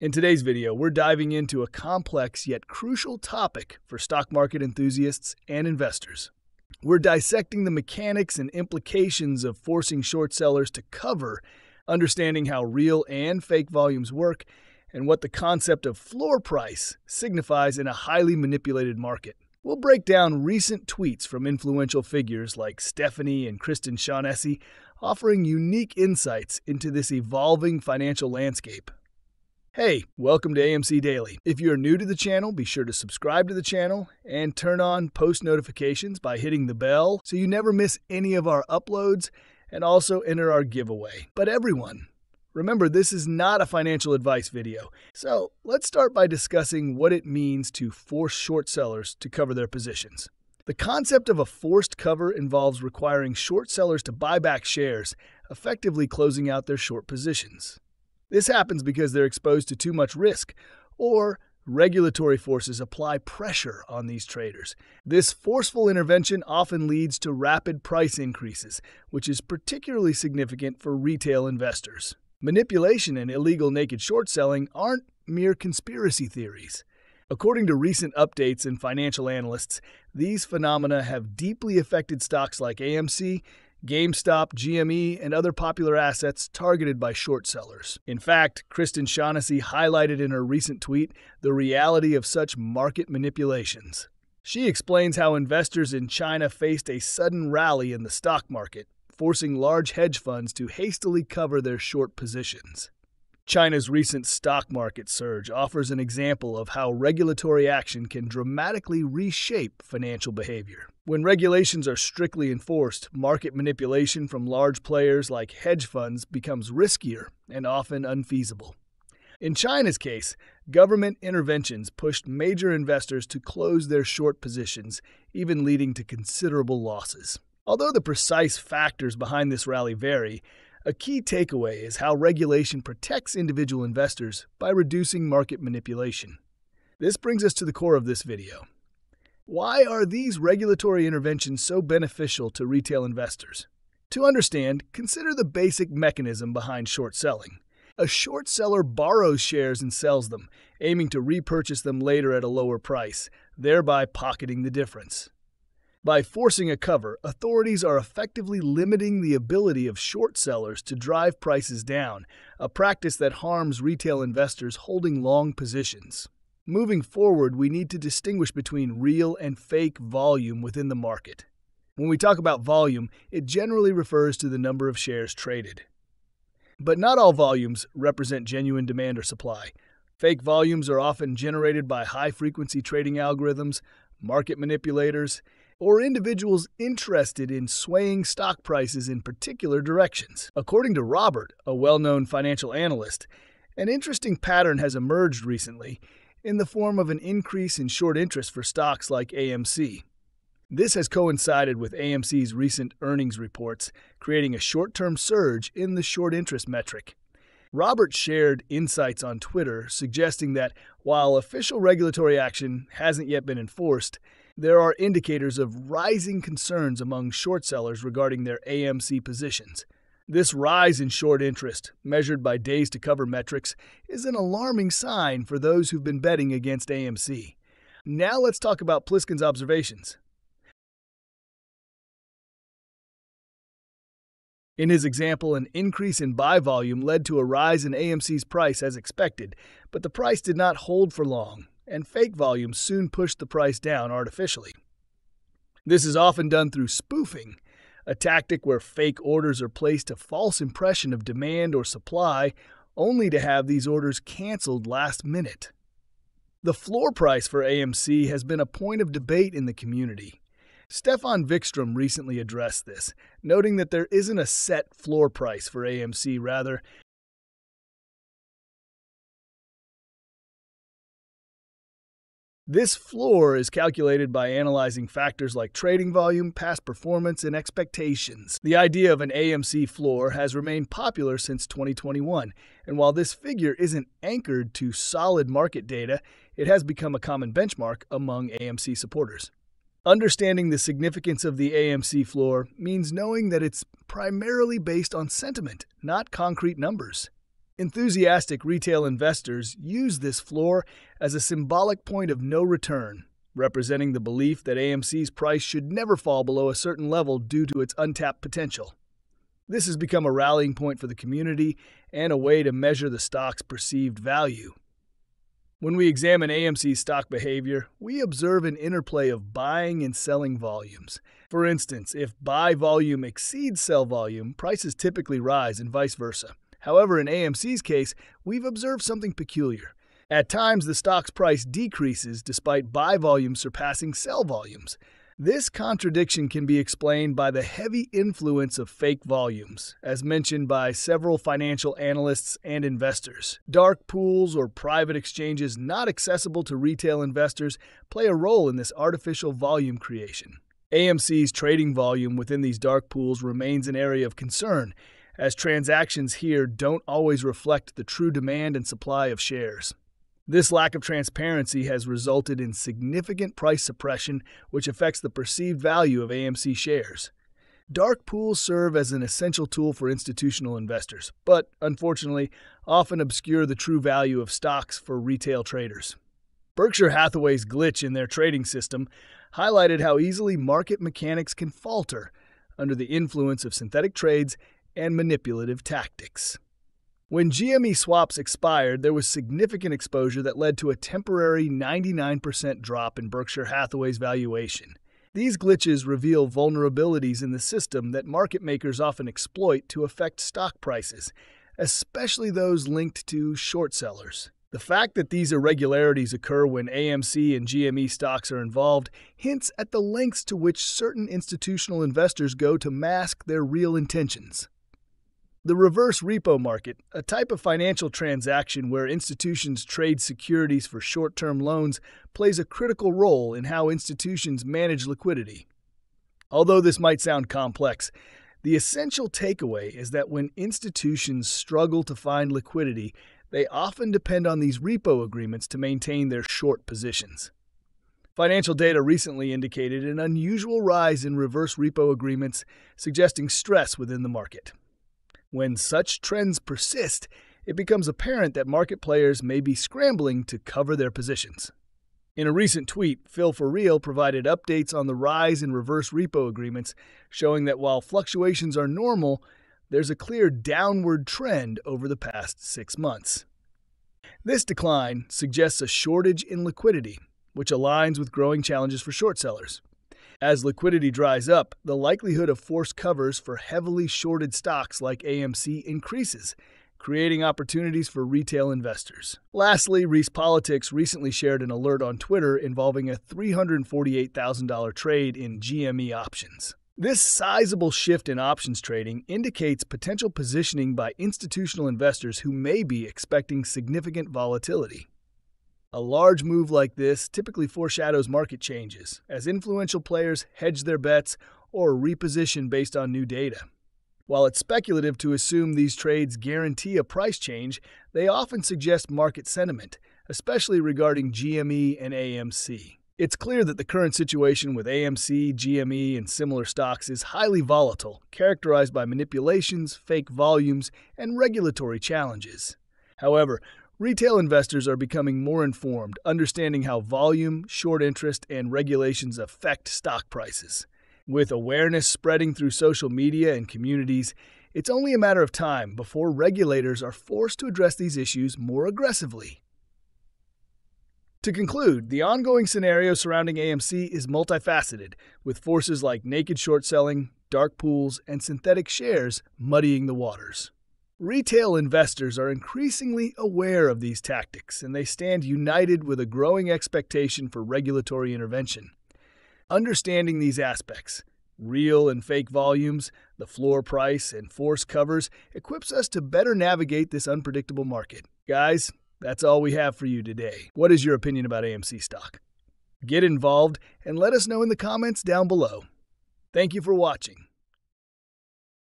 In today's video, we're diving into a complex yet crucial topic for stock market enthusiasts and investors. We're dissecting the mechanics and implications of forcing short sellers to cover, understanding how real and fake volumes work, and what the concept of floor price signifies in a highly manipulated market. We'll break down recent tweets from influential figures like Stephanie and Kristen Shaughnessy, offering unique insights into this evolving financial landscape. Hey, welcome to AMC Daily. If you're new to the channel, be sure to subscribe to the channel and turn on post notifications by hitting the bell so you never miss any of our uploads, and also enter our giveaway. But everyone, remember, this is not a financial advice video. So let's start by discussing what it means to force short sellers to cover their positions. The concept of a forced cover involves requiring short sellers to buy back shares, effectively closing out their short positions. This happens because they're exposed to too much risk, or regulatory forces apply pressure on these traders. This forceful intervention often leads to rapid price increases, which is particularly significant for retail investors. Manipulation and illegal naked short selling aren't mere conspiracy theories. According to recent updates in financial analysts, these phenomena have deeply affected stocks like AMC, GameStop, GME, and other popular assets targeted by short sellers. In fact, Kristen Shaughnessy highlighted in her recent tweet the reality of such market manipulations. She explains how investors in China faced a sudden rally in the stock market, forcing large hedge funds to hastily cover their short positions. China's recent stock market surge offers an example of how regulatory action can dramatically reshape financial behavior. When regulations are strictly enforced, market manipulation from large players like hedge funds becomes riskier and often unfeasible. In China's case, government interventions pushed major investors to close their short positions, even leading to considerable losses. Although the precise factors behind this rally vary, a key takeaway is how regulation protects individual investors by reducing market manipulation. This brings us to the core of this video. Why are these regulatory interventions so beneficial to retail investors? To understand, consider the basic mechanism behind short selling. A short seller borrows shares and sells them, aiming to repurchase them later at a lower price, thereby pocketing the difference. By forcing a cover, authorities are effectively limiting the ability of short sellers to drive prices down, a practice that harms retail investors holding long positions. Moving forward, we need to distinguish between real and fake volume within the market. When we talk about volume, it generally refers to the number of shares traded. But not all volumes represent genuine demand or supply. Fake volumes are often generated by high-frequency trading algorithms, market manipulators, or individuals interested in swaying stock prices in particular directions. According to Robert, a well-known financial analyst, an interesting pattern has emerged recently in the form of an increase in short interest for stocks like AMC. This has coincided with AMC's recent earnings reports, creating a short-term surge in the short interest metric. Robert shared insights on Twitter suggesting that while official regulatory action hasn't yet been enforced, there are indicators of rising concerns among short sellers regarding their AMC positions. This rise in short interest, measured by days to cover metrics, is an alarming sign for those who've been betting against AMC. Now let's talk about Pliskin's observations. In his example, an increase in buy volume led to a rise in AMC's price as expected, but the price did not hold for long, and fake volume soon pushed the price down artificially. This is often done through spoofing, a tactic where fake orders are placed to false impression of demand or supply, only to have these orders canceled last minute. The floor price for AMC has been a point of debate in the community. Stefan Vikstrom recently addressed this, noting that there isn't a set floor price for AMC, rather, this floor is calculated by analyzing factors like trading volume, past performance, and expectations. The idea of an AMC floor has remained popular since 2021, and while this figure isn't anchored to solid market data, it has become a common benchmark among AMC supporters. Understanding the significance of the AMC floor means knowing that it's primarily based on sentiment, not concrete numbers. Enthusiastic retail investors use this floor as a symbolic point of no return, representing the belief that AMC's price should never fall below a certain level due to its untapped potential. This has become a rallying point for the community and a way to measure the stock's perceived value. When we examine AMC's stock behavior, we observe an interplay of buying and selling volumes. For instance, if buy volume exceeds sell volume, prices typically rise and vice versa. However, in AMC's case, we've observed something peculiar. At times, the stock's price decreases despite buy volume surpassing sell volumes. This contradiction can be explained by the heavy influence of fake volumes, as mentioned by several financial analysts and investors. Dark pools or private exchanges not accessible to retail investors play a role in this artificial volume creation. AMC's trading volume within these dark pools remains an area of concern, as transactions here don't always reflect the true demand and supply of shares. This lack of transparency has resulted in significant price suppression, which affects the perceived value of AMC shares. Dark pools serve as an essential tool for institutional investors, but unfortunately, often obscure the true value of stocks for retail traders. Berkshire Hathaway's glitch in their trading system highlighted how easily market mechanics can falter under the influence of synthetic trades and manipulative tactics. When GME swaps expired, there was significant exposure that led to a temporary 99% drop in Berkshire Hathaway's valuation. These glitches reveal vulnerabilities in the system that market makers often exploit to affect stock prices, especially those linked to short sellers. The fact that these irregularities occur when AMC and GME stocks are involved hints at the lengths to which certain institutional investors go to mask their real intentions. The reverse repo market, a type of financial transaction where institutions trade securities for short-term loans, plays a critical role in how institutions manage liquidity. Although this might sound complex, the essential takeaway is that when institutions struggle to find liquidity, they often depend on these repo agreements to maintain their short positions. Financial data recently indicated an unusual rise in reverse repo agreements, suggesting stress within the market. When such trends persist, it becomes apparent that market players may be scrambling to cover their positions. In a recent tweet, Phil For Real provided updates on the rise in reverse repo agreements, showing that while fluctuations are normal, there's a clear downward trend over the past 6 months. This decline suggests a shortage in liquidity, which aligns with growing challenges for short sellers. As liquidity dries up, the likelihood of forced covers for heavily shorted stocks like AMC increases, creating opportunities for retail investors. Lastly, Reese Politics recently shared an alert on Twitter involving a $348,000 trade in GME options. This sizable shift in options trading indicates potential positioning by institutional investors who may be expecting significant volatility. A large move like this typically foreshadows market changes, as influential players hedge their bets or reposition based on new data. While it's speculative to assume these trades guarantee a price change, they often suggest market sentiment, especially regarding GME and AMC. It's clear that the current situation with AMC, GME, and similar stocks is highly volatile, characterized by manipulations, fake volumes, and regulatory challenges. However, retail investors are becoming more informed, understanding how volume, short interest, and regulations affect stock prices. With awareness spreading through social media and communities, it's only a matter of time before regulators are forced to address these issues more aggressively. To conclude, the ongoing scenario surrounding AMC is multifaceted, with forces like naked short selling, dark pools, and synthetic shares muddying the waters. Retail investors are increasingly aware of these tactics, and they stand united with a growing expectation for regulatory intervention. Understanding these aspects, real and fake volumes, the floor price, and forced covers, equips us to better navigate this unpredictable market. Guys, that's all we have for you today. What is your opinion about AMC stock? Get involved and let us know in the comments down below. Thank you for watching.